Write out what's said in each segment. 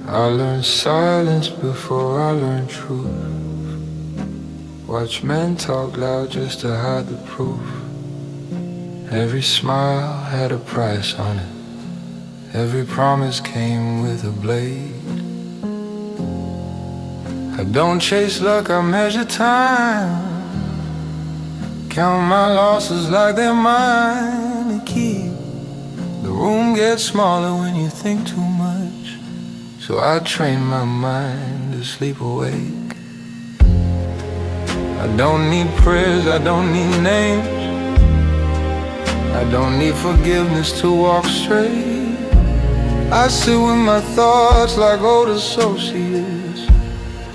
I learned silence before I learned truth. Watch men talk loud just to hide the proof. Every smile had a price on it. Every promise came with a blade. I don't chase luck, I measure time. Count my losses like they're mine to keep. The room gets smaller when you think too much, so I train my mind to sleep awake. I don't need prayers, I don't need names. I don't need forgiveness to walk straight. I sit with my thoughts like old associates.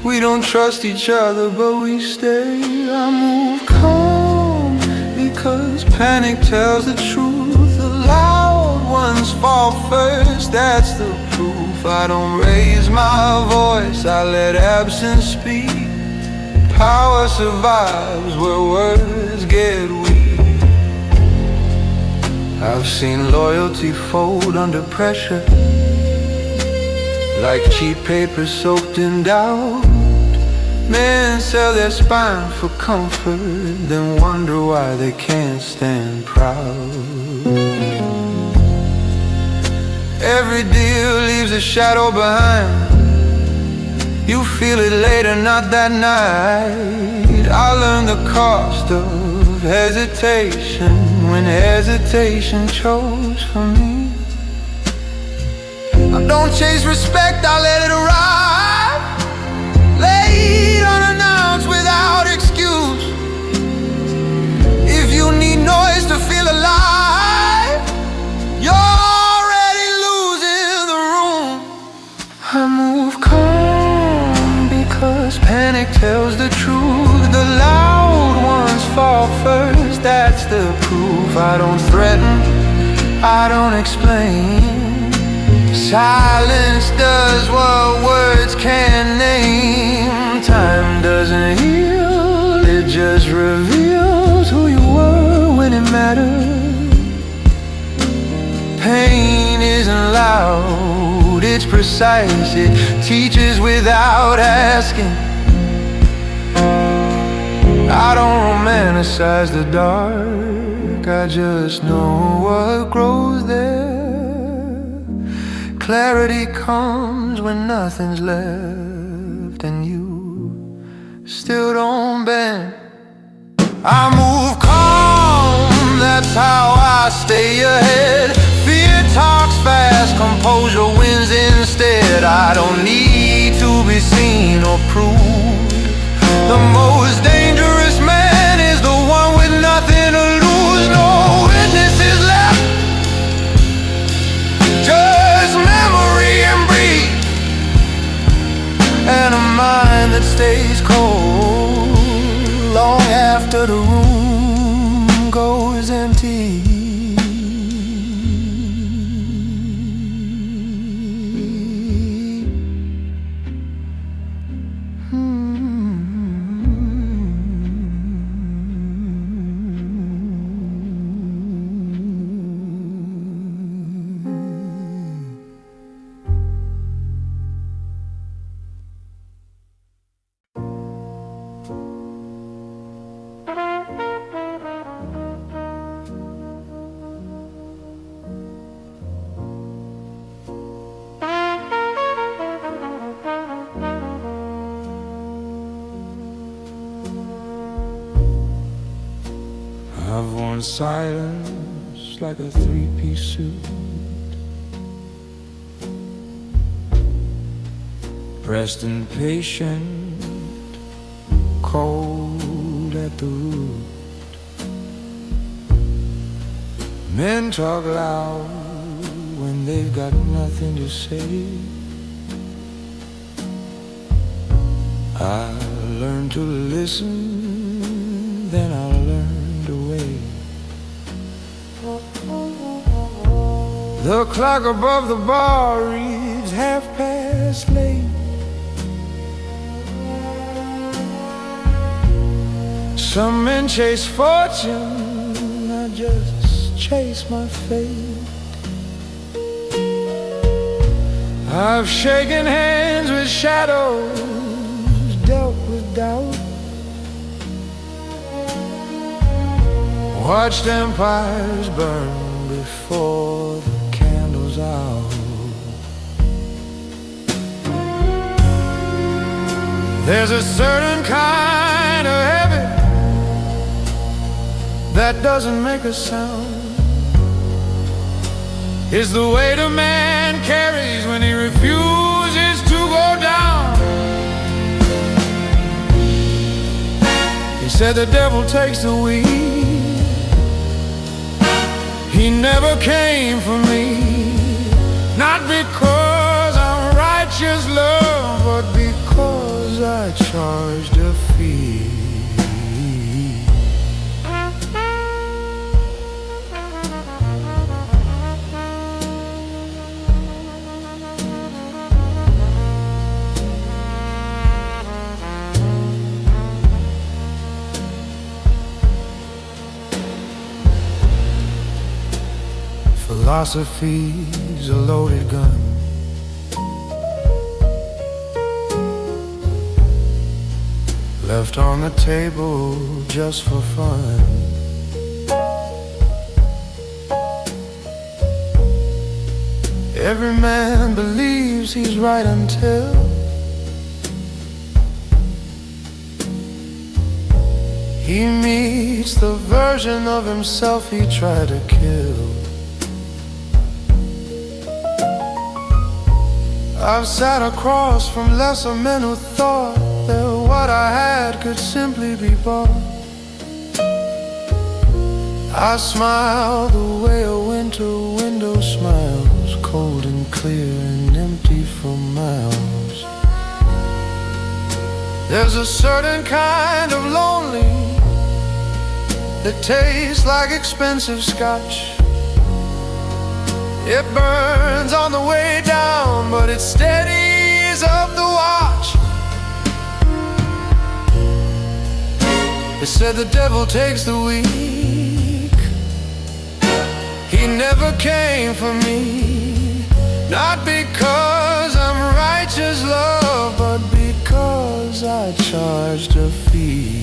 We don't trust each other, but we stay. I move calm because panic tells the truth. The loud ones fall first, that's the proof. I don't raise my voice, I let absence speak. Power survives where words get weak. I've seen loyalty fold under pressure, like cheap paper soaked in doubt. Men sell their spine for comfort, then wonder why they can't stand proud. Every deal leaves a shadow behind. You feel it later, not that night. I learned the cost of hesitation when hesitation chose for me. I don't chase respect, I let it arrive, laid unannounced without excuse. If you need noise to feel alive, you're already losing the room. I move calm because panic tells the truth. The loud ones fall first, that's the proof. I don't threaten, I don't explain. Silence does what words can't name. Time doesn't heal, it just reveals who you were when it mattered. Pain isn't loud, it's precise. It teaches without asking. I don't romanticize the dark, I just know what grows there. Clarity comes when nothing's left and you still don't bend. I move calm, that's how I stay ahead. Fear talks fast, composure wins instead. I don't need to be seen or proved. The most dangerous man is the one with nothing to lose. No witnesses left, just memory and breathe, and a mind that stays cold long after the room goes empty. I've worn silence like a three-piece suit, pressed and patient, cold at the root. Men talk loud when they've got nothing to say. I learned to listen, then I learned away. The clock above the bar reads 8:30. Some men chase fortune, I just chase my fate. I've shaken hands with shadows, dealt with doubt, watched empires burn before the candle's out. There's a certain kind of heaven that doesn't make a sound. It's the weight a man carries when he refuses to go down. He said the devil takes the wheel. He never came for me, not because I'm righteous, love, but because I charged a fee. Philosophy's a loaded gun, left on the table just for fun. Every man believes he's right until he meets the version of himself he tried to kill. I've sat across from lesser men who thought that what I had could simply be bought. I smile the way a winter window smiles, cold and clear and empty for miles. There's a certain kind of lonely that tastes like expensive scotch. It burns on the way down, but it steadies up the watch. They said the devil takes the weak. He never came for me, not because I'm righteous, love, but because I charged a fee.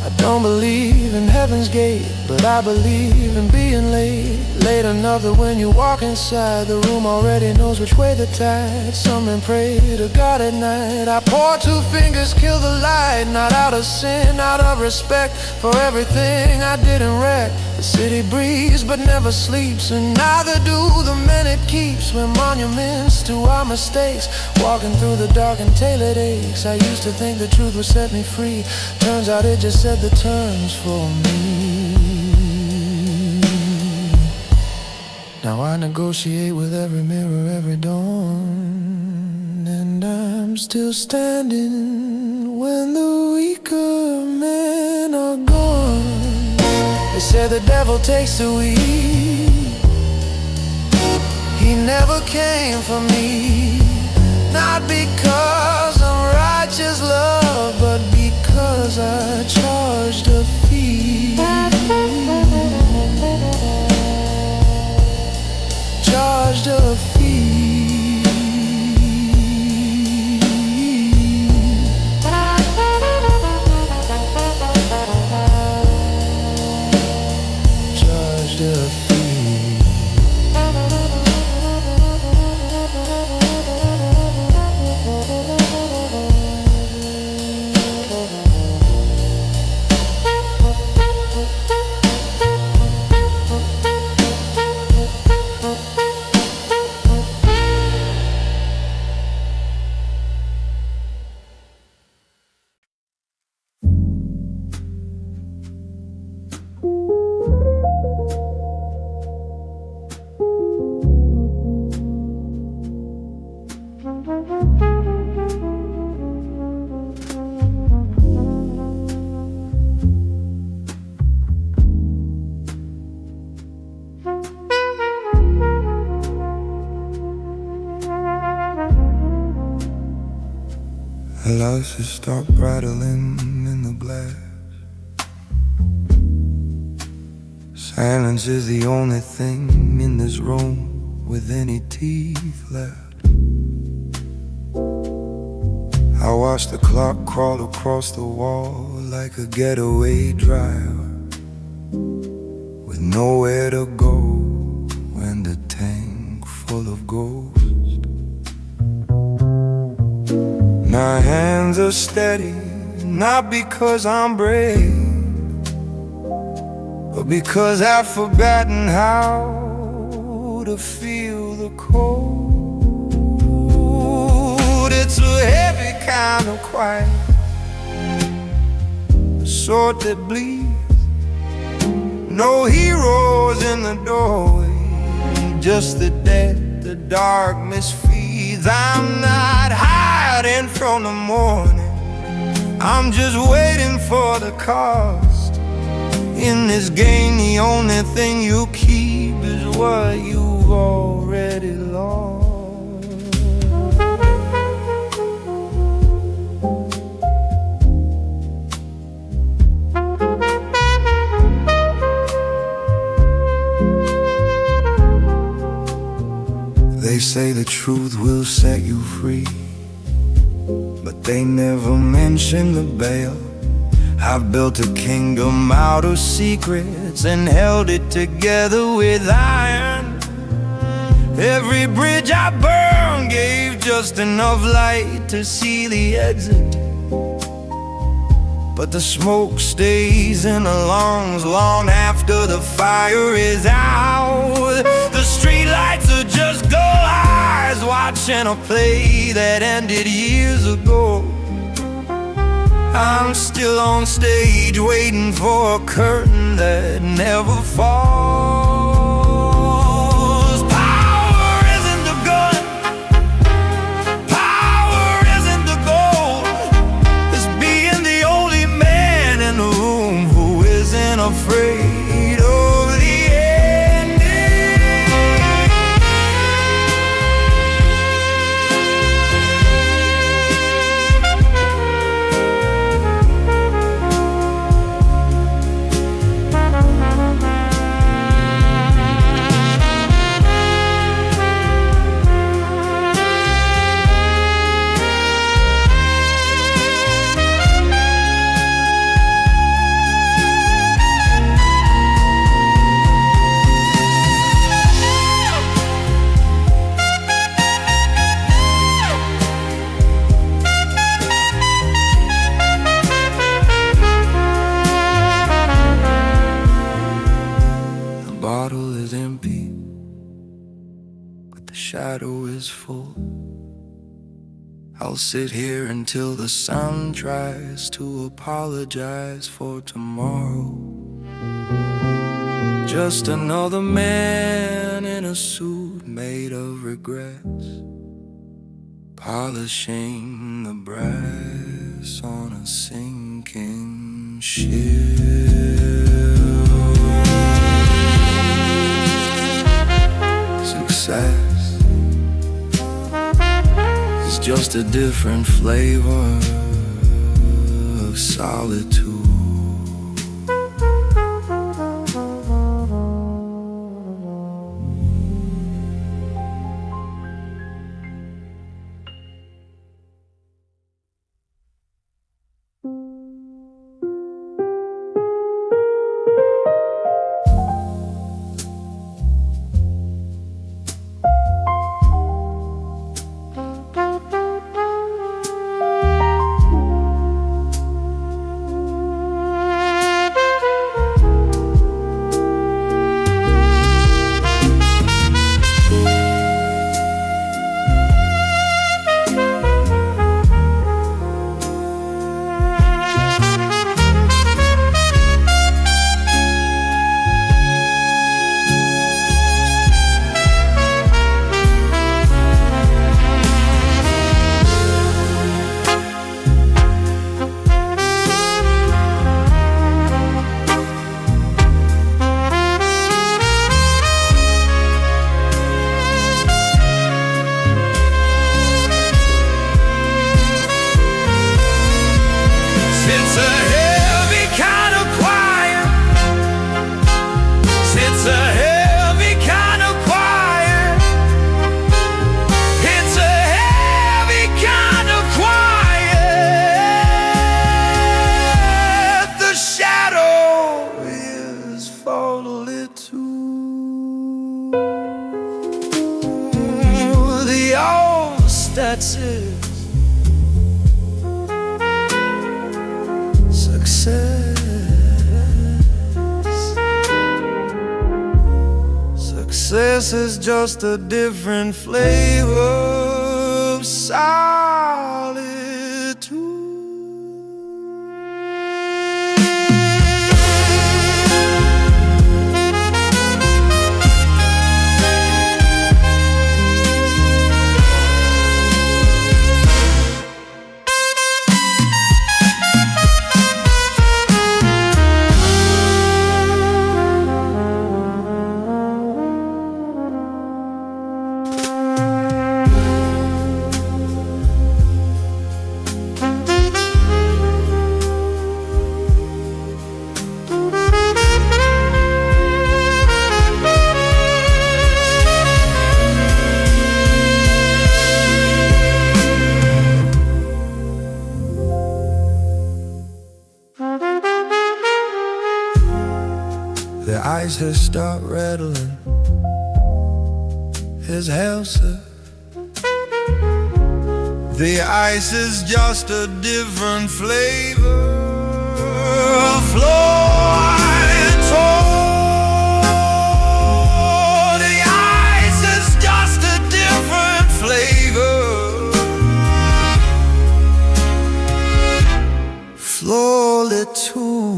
I don't believe in heaven's gate, but I believe in being late. Late enough that when you walk inside, the room already knows which way the tide. Some men pray to God at night. I pour 2 fingers, kill the light, not out of sin, out of respect for everything I didn't wreck. The city breathes but never sleeps, and neither do the men it keeps. We're monuments to our mistakes, walking through the dark until it aches. I used to think the truth would set me free. Turns out it just set the terms for me. Now I negotiate with every mirror every dawn, and I'm still standing when the weaker men are gone. They say the devil takes the wheel. He never came for me, not because I'm righteous, love, but because I charged a fee. Charged a fee. Charged a fee. glasses start rattling in the blast. Silence is the only thing in this room with any teeth left. I watch the clock crawl across the wall like a getaway driver, with nowhere to go and a tank full of ghosts. My hands are steady, not because I'm brave, but because I've forgotten how to feel the cold. It's a heavy kind of quiet, the sort that bleeds. No heroes in the doorway, just the dead, the dark misfeeds. I'm not hiding from the morning, I'm just waiting for the cost. In this game, the only thing you keep is what you've already lost. They say the truth will set you free, but they never mention the bail. I've built a kingdom out of secrets and held it together with iron. Every bridge I burned gave just enough light to see the exit, but the smoke stays in the lungs long after the fire is out. The streetlights are just go eyes watching a play that ended years ago. I'm still on stage waiting for a curtain that never falls. Power isn't the gun, power isn't the goal. It's being the only man in the room who isn't afraid of the ending. The bottle is empty, but the shadow is full. I'll sit here until the sun tries to apologize for tomorrow. Just another man in a suit made of regrets, polishing the brass on a sinking ship. Success is just a different flavor of solitude. that's it. Success. Success is just a different flavor of solitude. The ice has started rattling. His hell, sir. The ice is just a different flavor of Florida. The ice is just a different flavor. Florida too.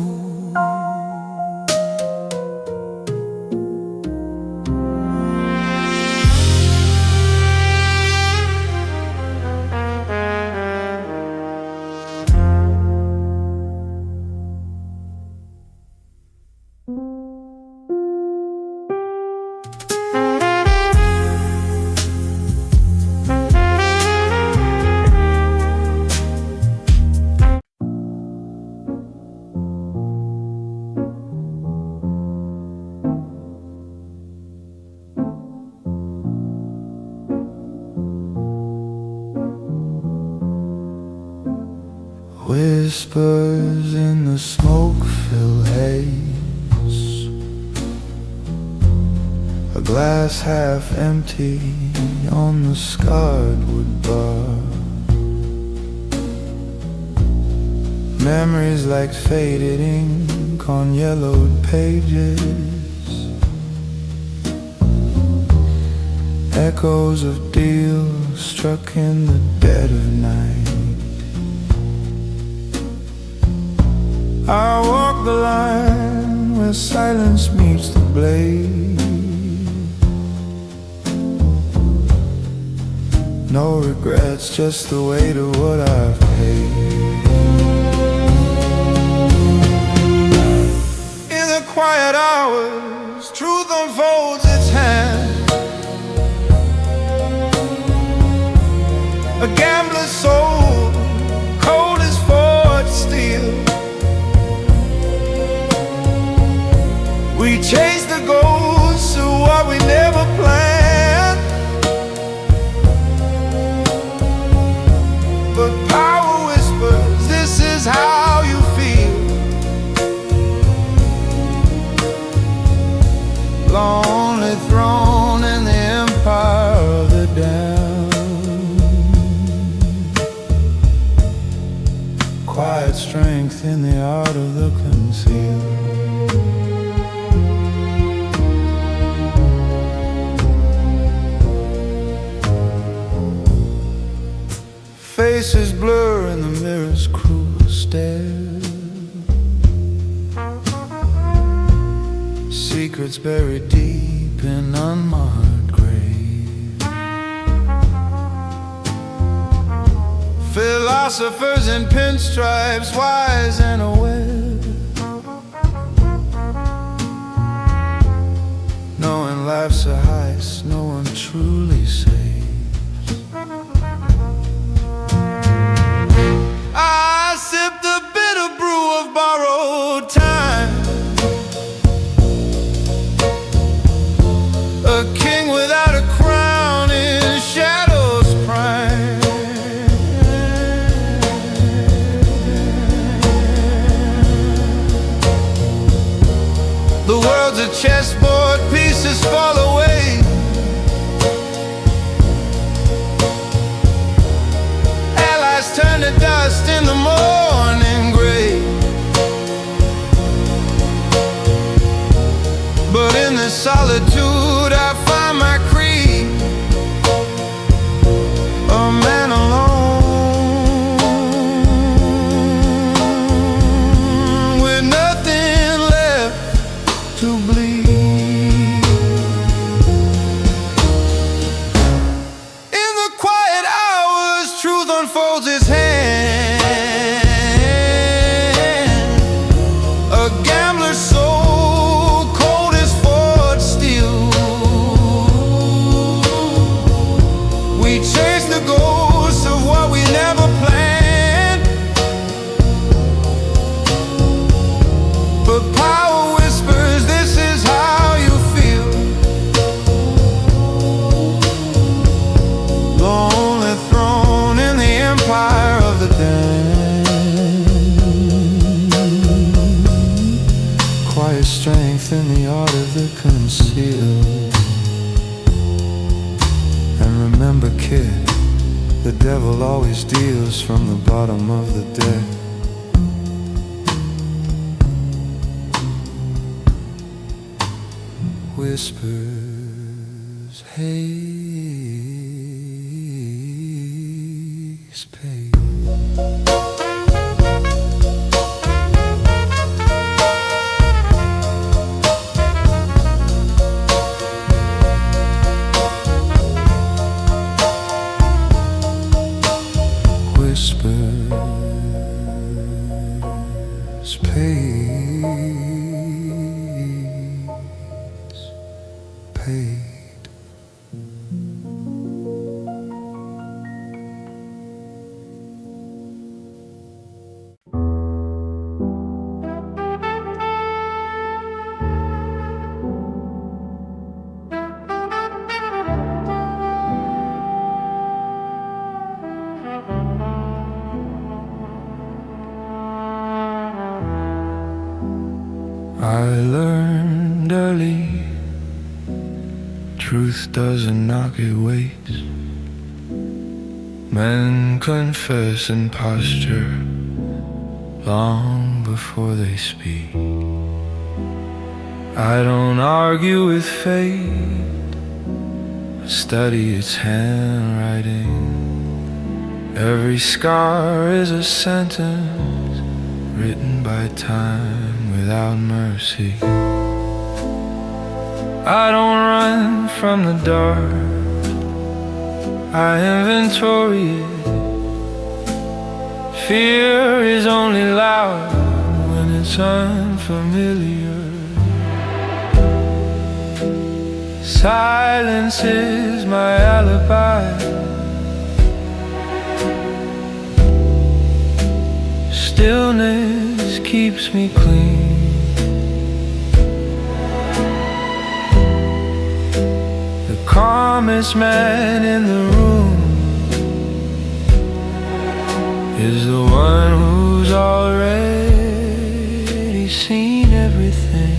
Whispers in the smoke-filled haze, a glass half empty on the scarred wood bar. Memories like faded ink on yellowed pages, echoes of deals struck in the dead of night. I walk the line where silence meets the blade. No regrets, just the weight of what I've paid. In the quiet hours, truth unfolds its hand. A gambler's soul, cold as forged steel. We chase the ghosts of what we never planned, but power whispers, this is how you feel. Lonely throne in the empire of the damned. Quiet strength in the art of the concealed. Faces blur in the mirror's cruel stare. Secrets buried deep in unmarked grave. Philosophers in pinstripes, wise and aware, knowing life's a heist, no one truly safe. I sip the bitter brew of borrowed time. A king without a crown in shadow's prime. The world's a chessboard, pieces fall away. in the morning gray. But in this solitude I find my creed, a man alone with nothing left to bleed. In the quiet hours, truth unfolds its hand. A gambler's soul, cold as forged steel. We chase the ghosts of what we never planned, but power whispers, this is how you feel. The only throne in the empire of the damned. Quiet strength in the art of the concealed. And remember, kid, the devil always deals from the bottom of the deck. Whispers, haze, pain. Whispers, pays, paid. I learned early, truth doesn't knock, it waits. Men confess in posture long before they speak. I don't argue with fate, I study its handwriting. Every scar is a sentence written by time without mercy. I don't run from the dark, I inventory it. Fear is only loud when it's unfamiliar. Silence is my alibi. Stillness keeps me clean. The calmest man in the room is the one who's already seen everything.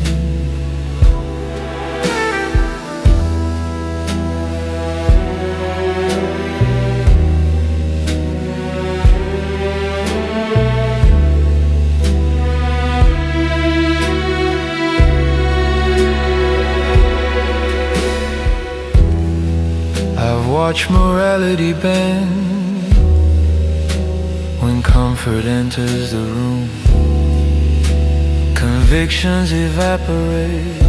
Watch morality bend when comfort enters the room. Convictions evaporate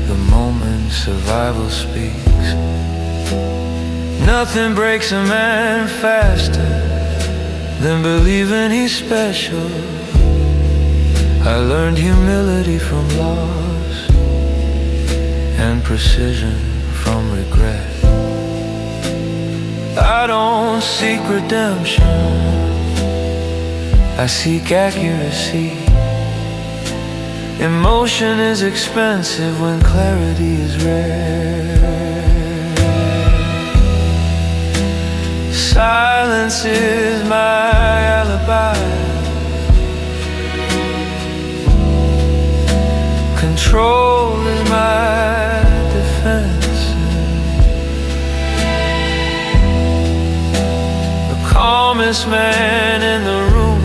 the moment survival speaks. Nothing breaks a man faster than believing he's special. I learned humility from loss and precision from regret. I don't seek redemption, I seek accuracy. Emotion is expensive when clarity is rare. Silence is my alibi. Control is my defense. Calm smartest man in the room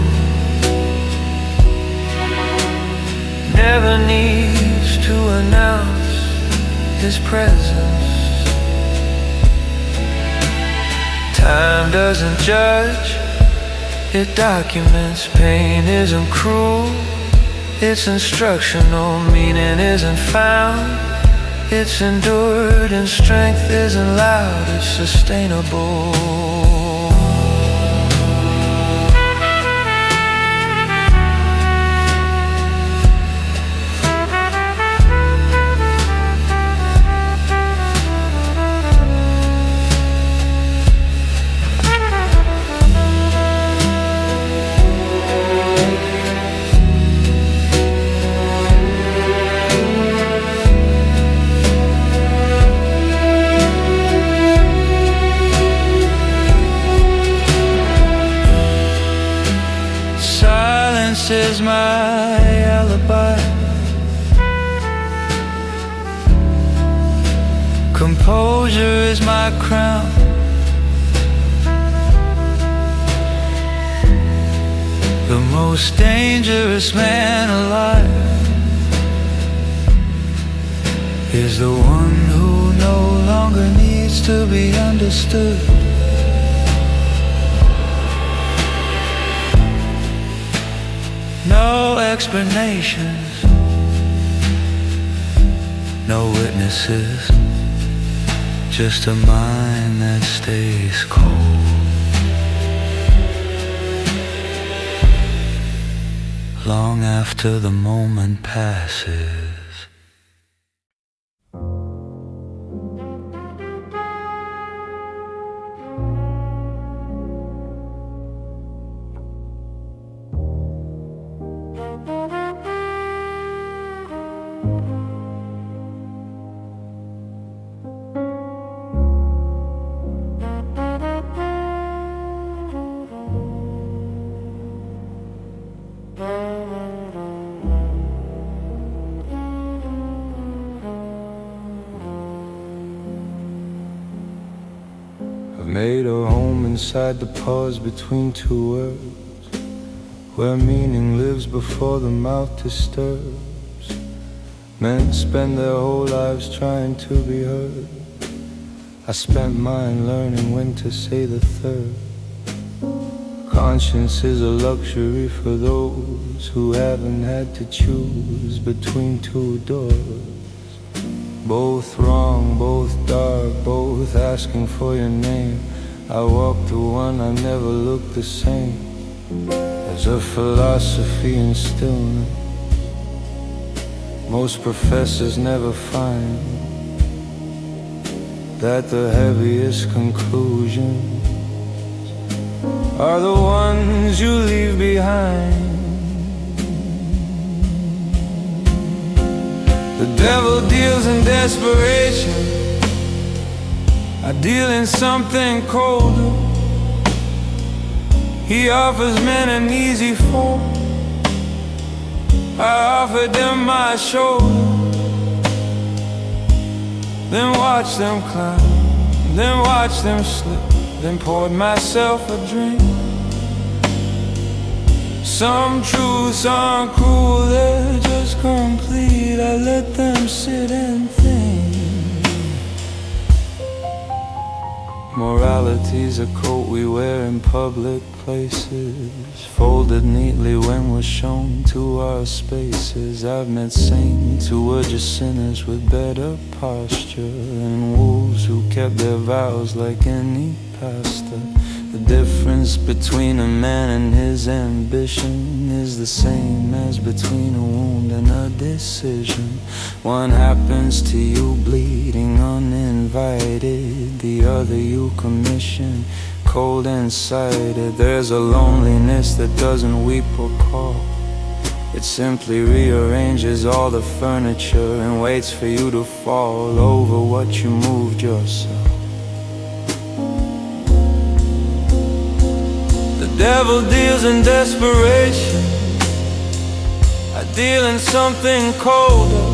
never needs to announce his presence. Time doesn't judge, it documents. Pain isn't cruel, it's instructional. Meaning isn't found, it's endured. And strength isn't loud, it's sustainable. Silence is my alibi, composure is my crown. The most dangerous man alive is the one who no longer needs to be understood. No explanations, no witnesses, just a mind that stays cold long after the moment passes. I've made a home inside the pause between two words, where meaning lives before the mouth disturbs. Men spend their whole lives trying to be heard. I spent mine learning when to say the third. Conscience is a luxury for those who haven't had to choose between two doors. Both wrong, both dark, both asking for your name. I walked through one, I never looked the same. There's a philosophy in stillness most professors never find, that the heaviest conclusions are the ones you leave behind. The devil deals in desperation, I deal in something colder. He offers men an easy fall, I offered them my shoulder. Then watch them climb, then watch them slip, then poured myself a drink. Some truths aren't cruel, they're just complete. I let them sit and think. Morality's a coat we wear in public places, folded neatly when we're shown to our spaces. I've met saints who were just sinners with better posture, and wolves who kept their vows like any pastor. The difference between a man and his ambition is the same as between a wound and a decision. One happens to you bleeding uninvited, the other you commission cold and sighted. There's a loneliness that doesn't weep or call, it simply rearranges all the furniture and waits for you to fall over what you moved yourself. The devil deals in desperation, I deal in something colder.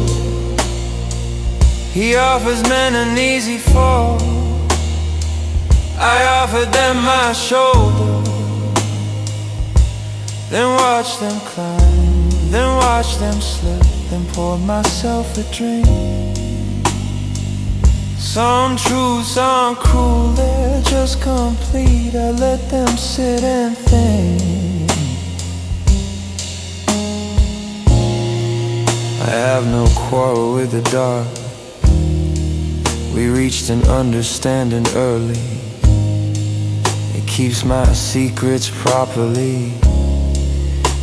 He offers men an easy fall, I offered them my shoulder. then watch them climb, then watch them slip, then pour myself a drink. Some true, some cruel, they're just complete. I let them sit and think. I have no quarrel with the dark. We reached an understanding early. It keeps my secrets properly.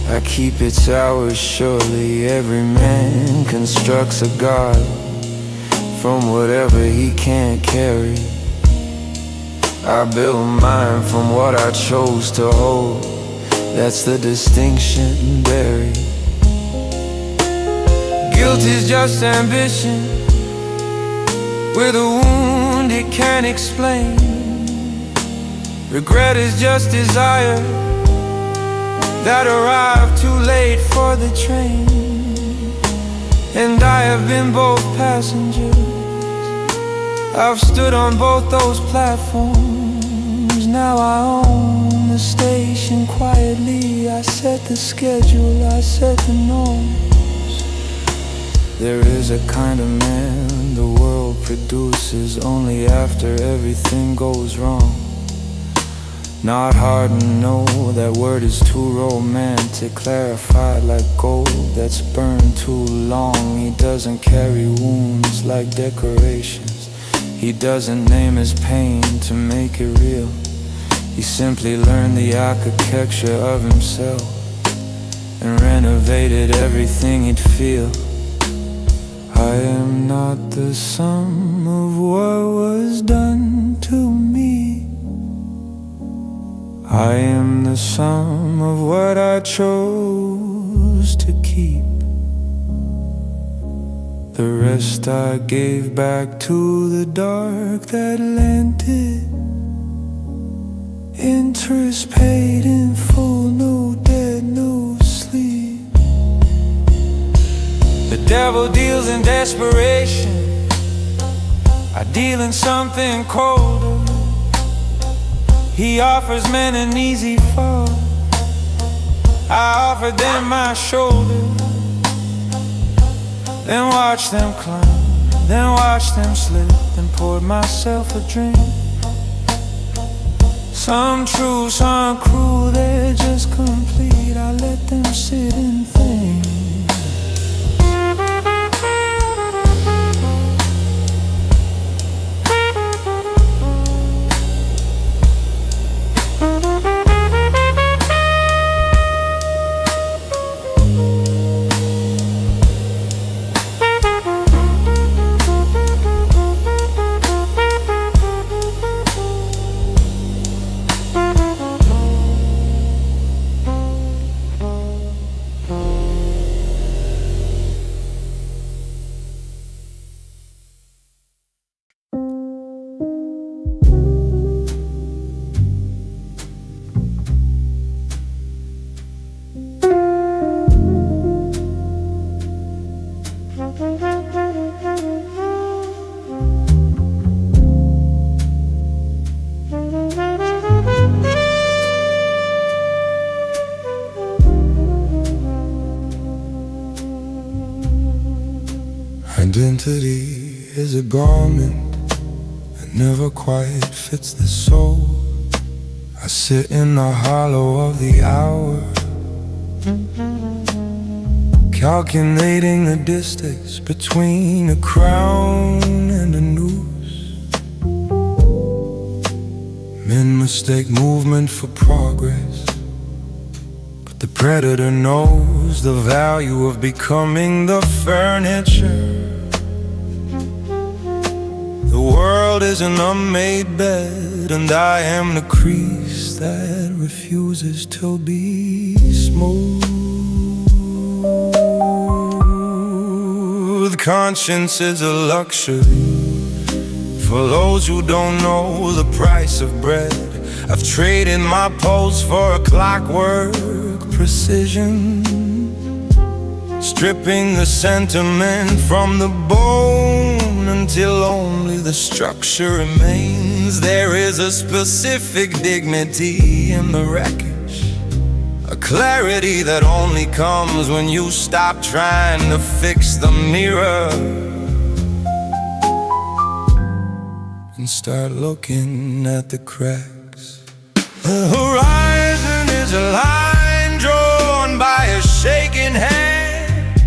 I keep its hours surely. Every man constructs a god from whatever he can't carry. I build mine from what I chose to hold. That's the distinction buried. Guilt is just ambition with a wound it can't explain. Regret is just desire that arrived too late for the train. And I have been both passengers. I've stood on both those platforms. Now I own the station quietly. I set the schedule, I set the norms. There is a kind of man the world produces only after everything goes wrong. Not hard to know, that word is too romantic. Clarified like gold that's burned too long. He doesn't carry wounds like decorations. He doesn't name his pain to make it real. He simply learned the architecture of himself and renovated everything he'd feel. I am not the sum of what was done to me. I am the sum of what I chose to keep. The rest I gave back to the dark that lent it. Interest paid in full, no debt, no sleep. The devil deals in desperation. I deal in something colder. He offers men an easy fall. I offer them my shoulder. Then watch them climb, then watch them slip, then poured myself a drink. Some true, some cruel, they're just complete. I let them sit and think. Identity is a garment that never quite fits the soul. I sit in the hollow of the hour, calculating the distance between a crown and a noose. Men mistake movement for progress, but the predator knows the value of becoming the furniture. The world is an unmade bed, and I am the crease that refuses to be smooth. Conscience is a luxury for those who don't know the price of bread. I've traded my pulse for a clockwork precision, stripping the sentiment from the bone until only the structure remains. There is a specific dignity in the wreckage, a clarity that only comes when you stop trying to fix the mirror and start looking at the cracks. The horizon is a line drawn by a shaking hand.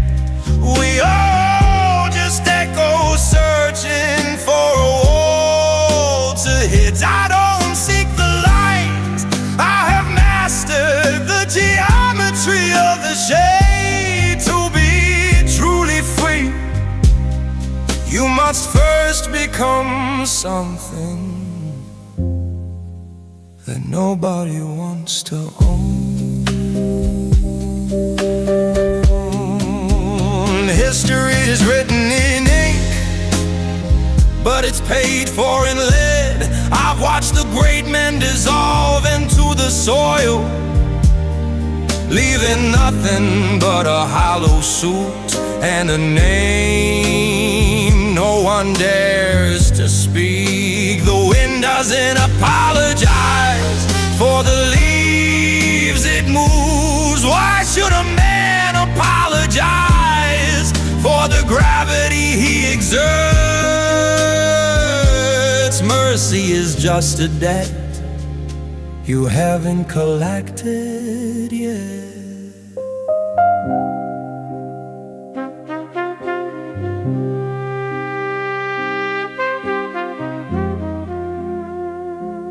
We all just echo searching for a wall to hit. I don't seek the light, I have mastered the geometry of the shade. To be truly free, you must first become something that nobody wants to own. History is written in ink, but it's paid for in lead. I've watched the great men dissolve into the soil, leaving nothing but a hollow suit and a name no one dares to speak. The wind doesn't apologize for the leaves it moves. Why should a man apologize for the gravity he exerts? Mercy is just a debt you haven't collected yet.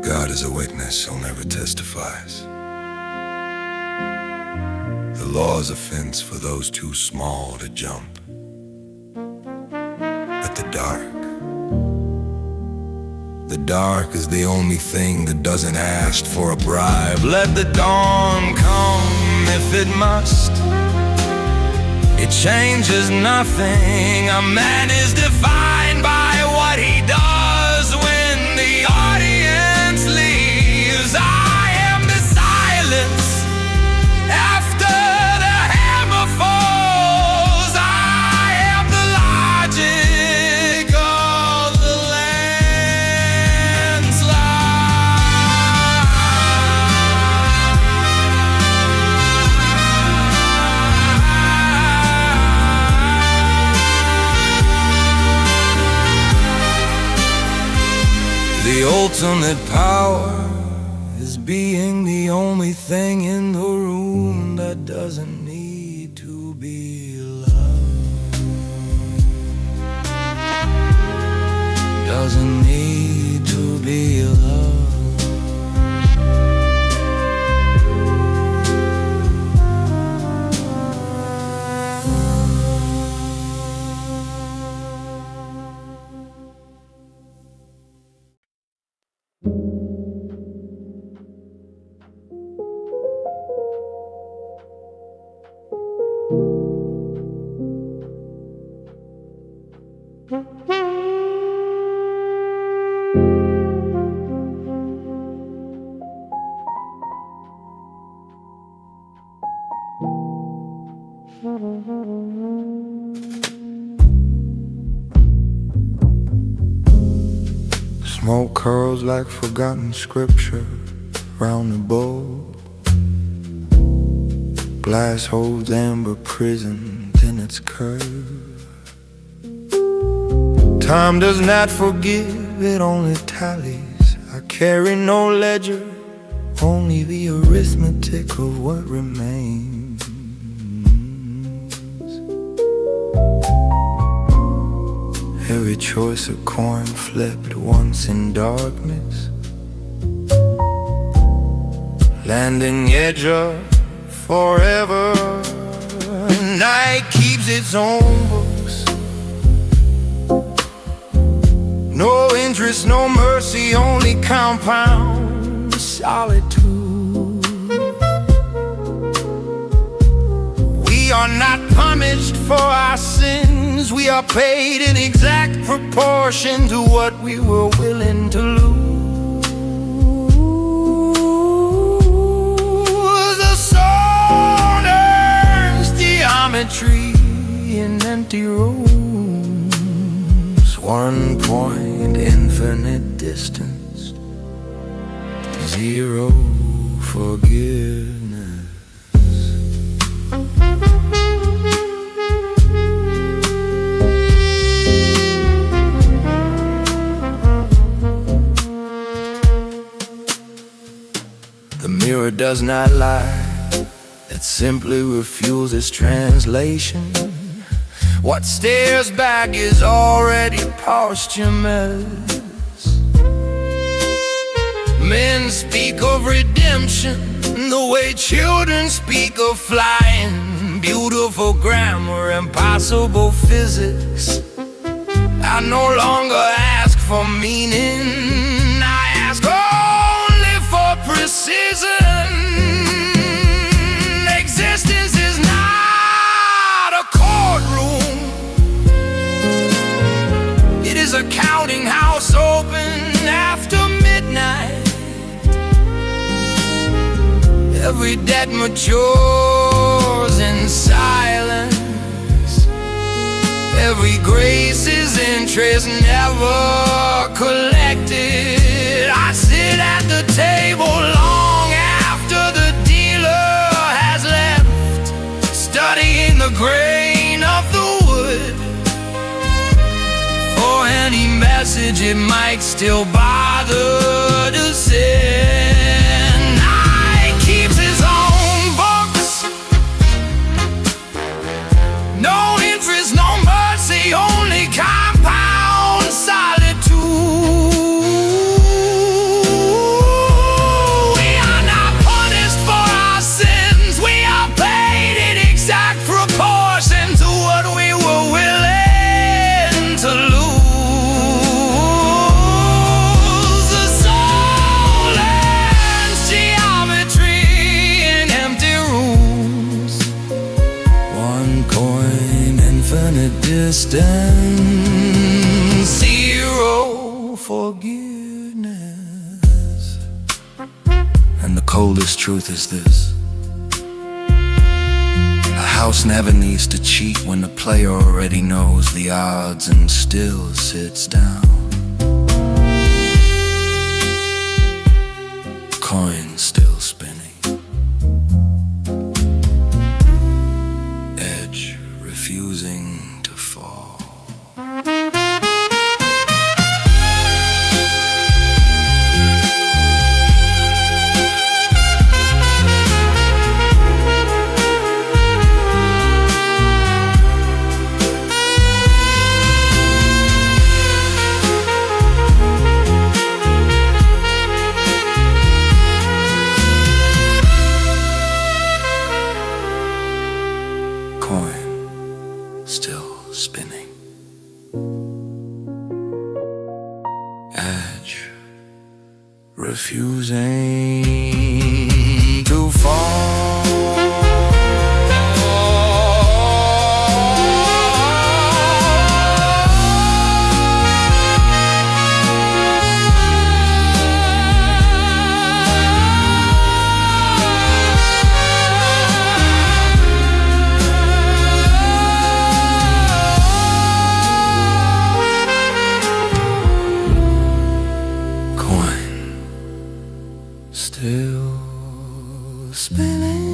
God is a witness who never testifies. The law is a fence for those too small to jump. But the dark is the only thing that doesn't ask for a bribe. Let the dawn come if it must. It changes nothing. A man is defined by what he does when the audience leaves. I am the silence after the hammer falls. I am the logic of the The ultimate power is being the only thing in the room that doesn't need to be loved. Doesn't need to be loved. Smoke curls like forgotten scripture round the bowl. Glass holds amber prisoned in its curve. Time does not forgive, it only tallies. I carry no ledger, only the arithmetic of what remains. Every choice of coin flipped once in darkness, landing edge up forever. Night keeps its own books. No interest, no mercy, only compound solitude. We are not punished for our sins. We are paid in exact proportion to what we were willing to lose. The soul earns geometry in empty rooms. 1 point, infinite distance, 0 forgiveness. does not lie, that simply refuses translation. What stares back is already posthumous. Men speak of redemption the way children speak of flying. Beautiful grammar, impossible physics. I no longer ask for meaning, I ask only for precision. Existence is not a courtroom, it is a counting house open after midnight. Every debt matures in silence. Every grace is interest never collected. I sit at the table long after the dealer has left, studying the grain of the wood for any message it might still bother to send. Night keeps his own books, no interest, no mercy, only compound solitude. We are not punished for our sins, we are paid in exact proportion to what we were willing to lose. The soul learns geometry in empty rooms. One coin, infinite distance, zero forgiveness. And the coldest truth is this: a house never needs to cheat when the player already knows the odds and still sits down. Coin still spinning, edge refusing to fall. Coin still spinning, edge refusing to fall. Still spinning.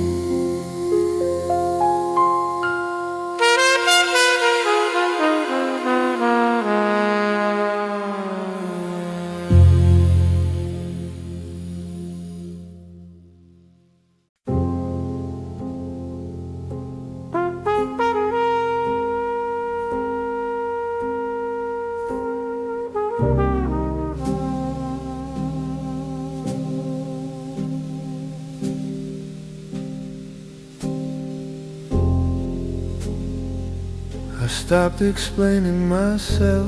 I stopped explaining myself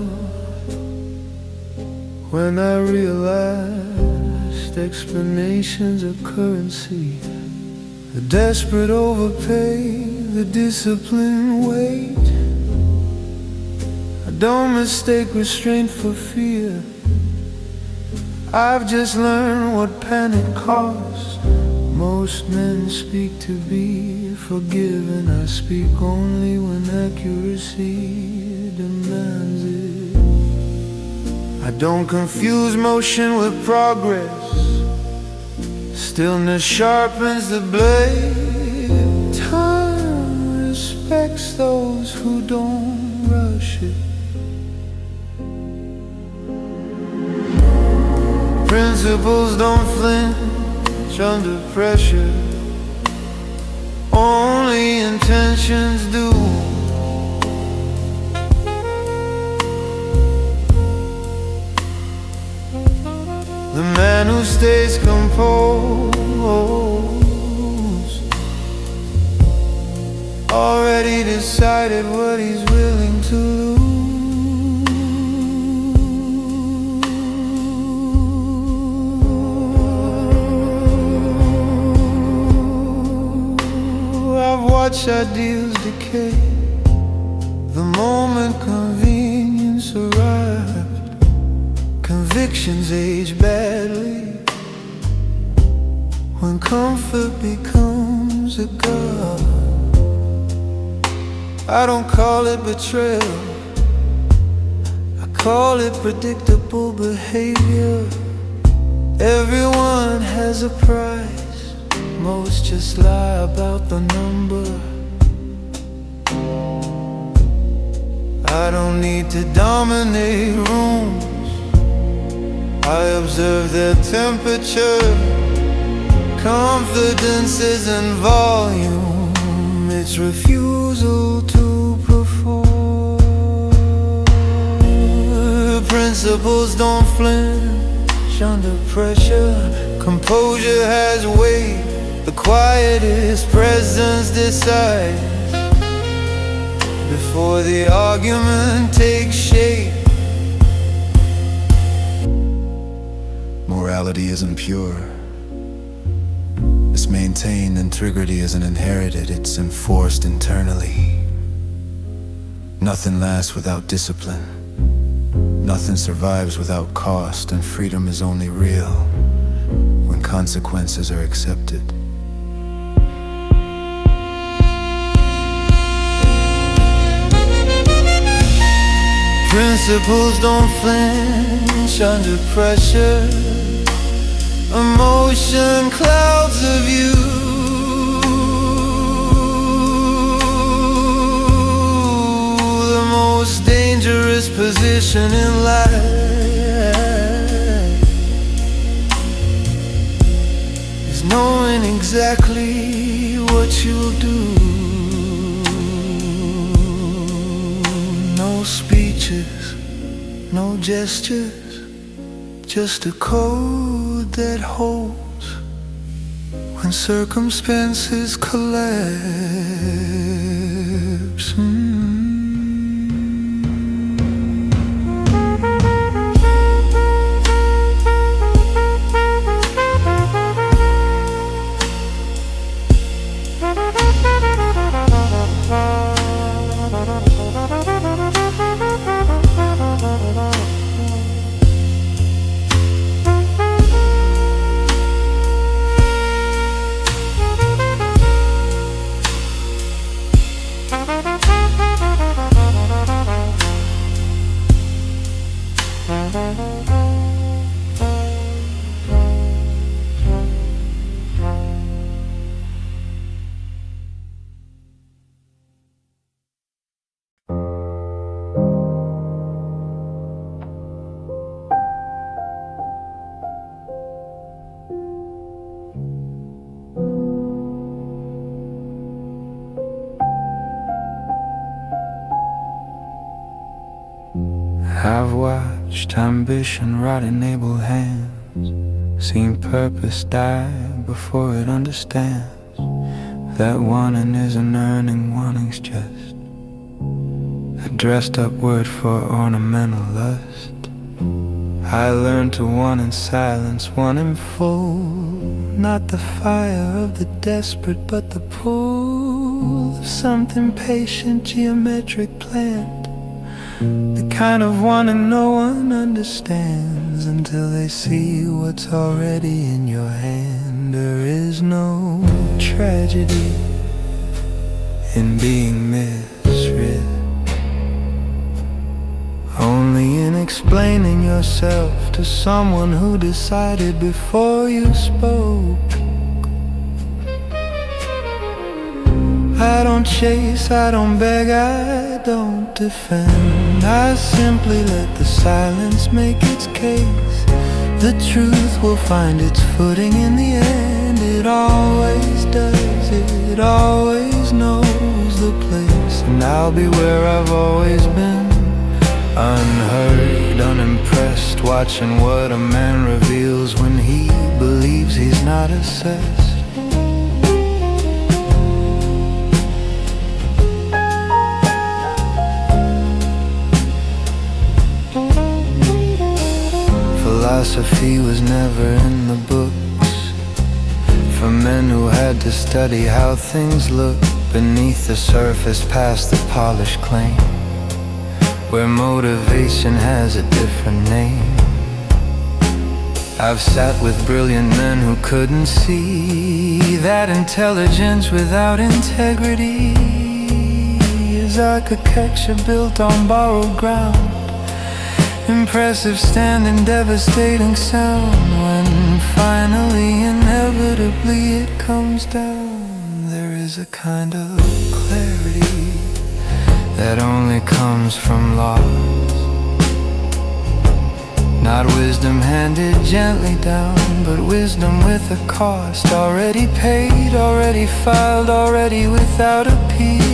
when I realized explanations are currency. The desperate overpay, the discipline wait. I don't mistake restraint for fear. I've just learned what panic costs. Most men speak to be forgiven. I speak only when accuracy demands it. I don't confuse motion with progress. Stillness sharpens the blade. Time respects those who don't rush it. Principles don't flinch under pressure. Only intentions do. The man who stays composed already decided what he's willing to lose. I've watched ideals decay the moment convenience arrived. Convictions age badly when comfort becomes a god. I don't call it betrayal, I call it predictable behavior. Everyone has a price, most just lie about the number. I don't need to dominate rooms, I observe their temperature. Confidence isn't volume, it's refusal to perform. Principles don't flinch under pressure. Composure has weight, the quietest presence decides before the argument takes shape. Morality isn't pure, it's maintained. Integrity isn't inherited, it's enforced internally. Nothing lasts without discipline, nothing survives without cost, and freedom is only real when consequences are accepted. Principles don't flinch under pressure. Emotion clouds a view. The most dangerous position in life is knowing exactly what you'll do. No speeches, no gestures, just a code that holds when circumstances collapse. I've watched ambition rot in able hands, seen purpose die before it understands that wanting isn't earning, wanting's just a dressed up word for ornamental lust. I learned to want in silence, want in full, not the fire of the desperate, but the pull of something patient, geometric plant. The kind of wanting no one understands until they see what's already in your hand. There is no tragedy in being misread, only in explaining yourself to someone who decided before you spoke. I don't chase, I don't beg, I don't defend. I simply let the silence make its case. The truth will find its footing in the end. it always does. It always knows the place, and I'll be where I've always been. Unheard, unimpressed, watching what a man reveals when he believes he's not assessed. Philosophy was never in the books for men who had to study how things look beneath the surface, past the polished claim, where motivation has a different name. I've sat with brilliant men who couldn't see that intelligence without integrity is architecture built on borrowed ground. Impressive standing, devastating sound. When finally, inevitably it comes down, there is a kind of clarity that only comes from loss. Not wisdom handed gently down, but wisdom with a cost. Already paid, already filed, already without appeal.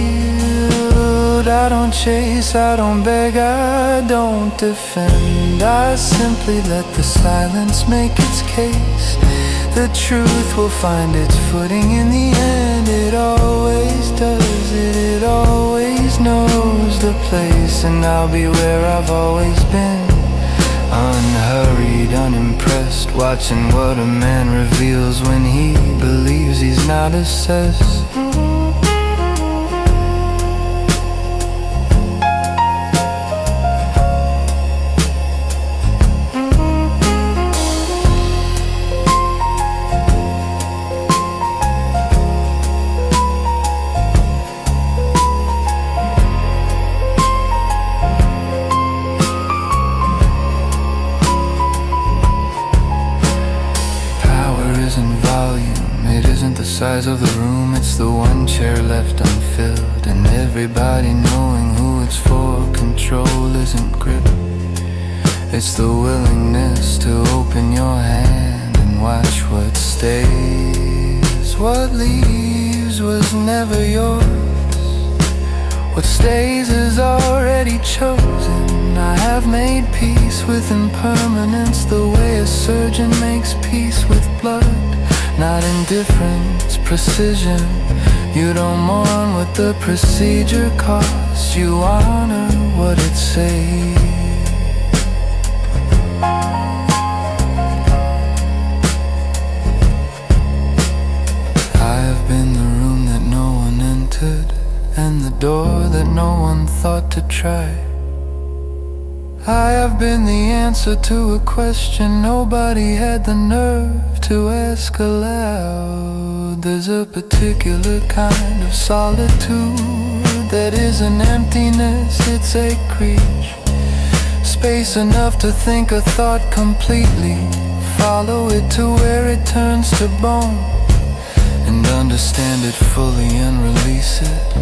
I don't chase, I don't beg, I don't defend. I simply let the silence make its case. The truth will find its footing in the end. It always does it, it always knows the place, and I'll be where I've always been. Unhurried, unimpressed, watching what a man reveals when he believes he's not assessed. It isn't the size of the room, it's the one chair left unfilled, and everybody knowing who it's for. Control isn't grip, it's the willingness to open your hand and watch what stays. What leaves was never yours, what stays is already chosen. I have made peace with impermanence, the way a surgeon makes peace with blood. Not indifference, precision. You don't mourn what the procedure costs, you honor what it saves. I have been the room that no one entered, and the door that no one thought to try. I have been the answer to a question nobody had the nerve to ask aloud. There's a particular kind of solitude that isn't emptiness, it's acreage. Space enough to think a thought completely, follow it to where it turns to bone, and understand it fully and release it,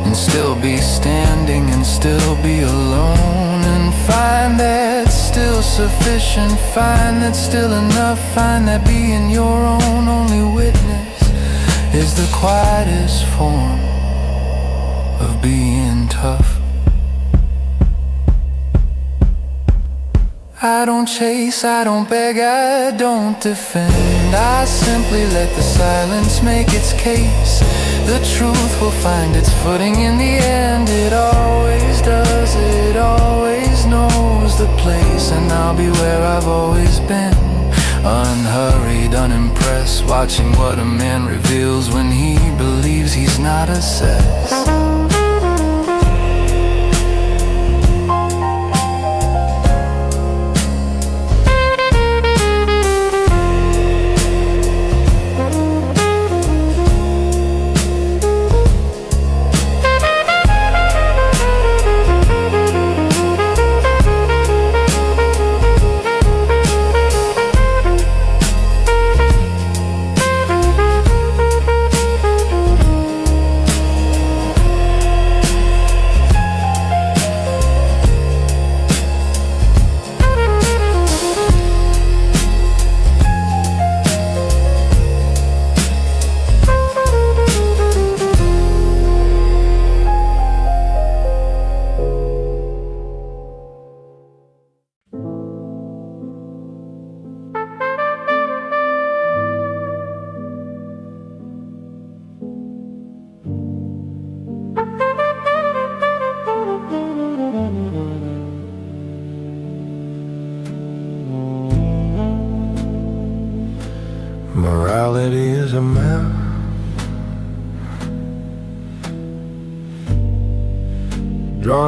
and still be standing and still be alone, and find that still sufficient, find that still enough, find that being your own only witness is the quietest form of being tough. I don't chase, I don't beg, I don't defend. I simply let the silence make its case. The truth will find its footing in the end. It always does, it always knows the place, and I'll be where I've always been. Unhurried, unimpressed, watching what a man reveals when he believes he's not assessed.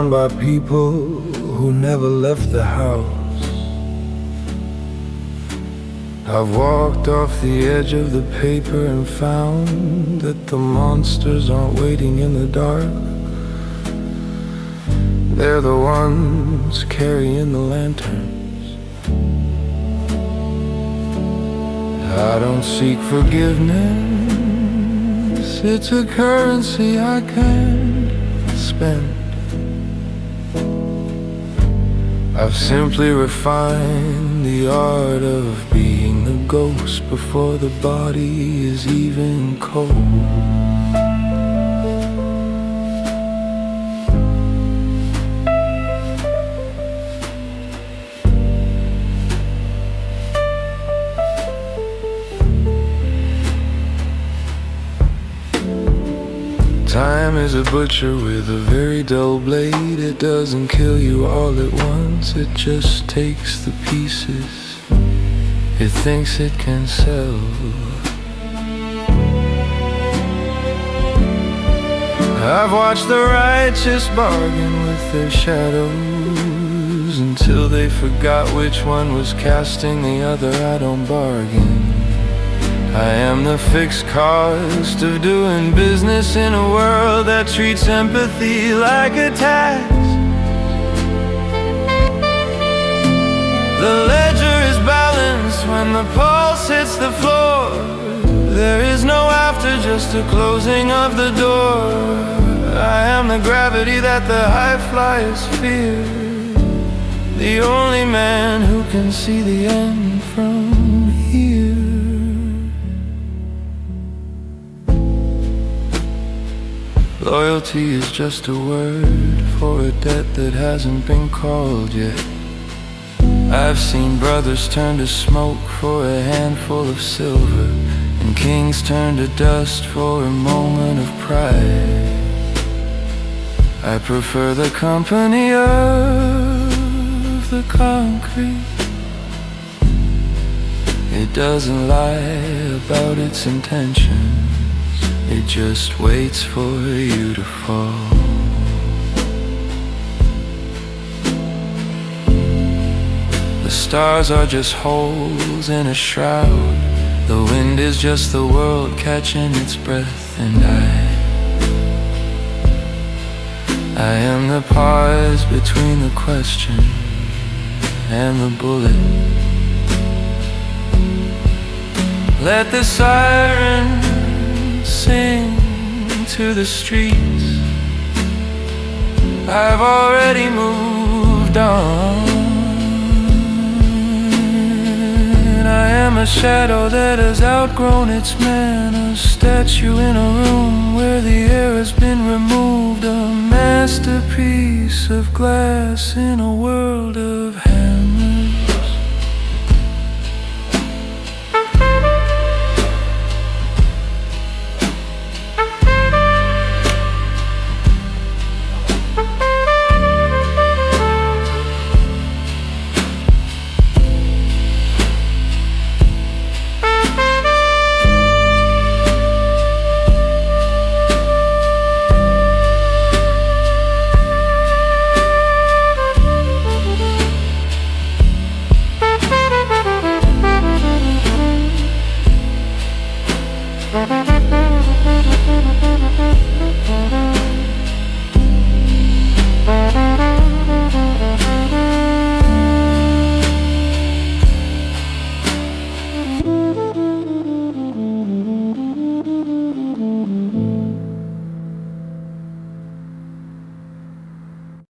around by people who never left the house. I've walked off the edge of the paper and found that the monsters aren't waiting in the dark. They're the ones carrying the lanterns. I don't seek forgiveness, it's a currency I can't spend. I've simply refined the art of being the ghost before the body is even cold. Time is a butcher with a very dull blade. It doesn't kill you all at once, it just takes the pieces it thinks it can sell. I've watched the righteous bargain with their shadows until they forgot which one was casting the other. I don't bargain. I am the fixed cost of doing business in a world that treats empathy like a tax. The ledger is balanced when the pulse hits the floor. There is no after, just a closing of the door. I am the gravity that the high flyers fear, the only man who can see the end from here. Loyalty is just a word for a debt that hasn't been called yet. I've seen brothers turn to smoke for a handful of silver, and kings turn to dust for a moment of pride. I prefer the company of the concrete. It doesn't lie about its intentions, it just waits for you to fall. The stars are just holes in a shroud. The wind is just the world catching its breath. And I am the pause between the question and the bullet. Let the siren sing to the streets. I've already moved on. I am a shadow that has outgrown its man, a statue in a room where the air has been removed, a masterpiece of glass in a world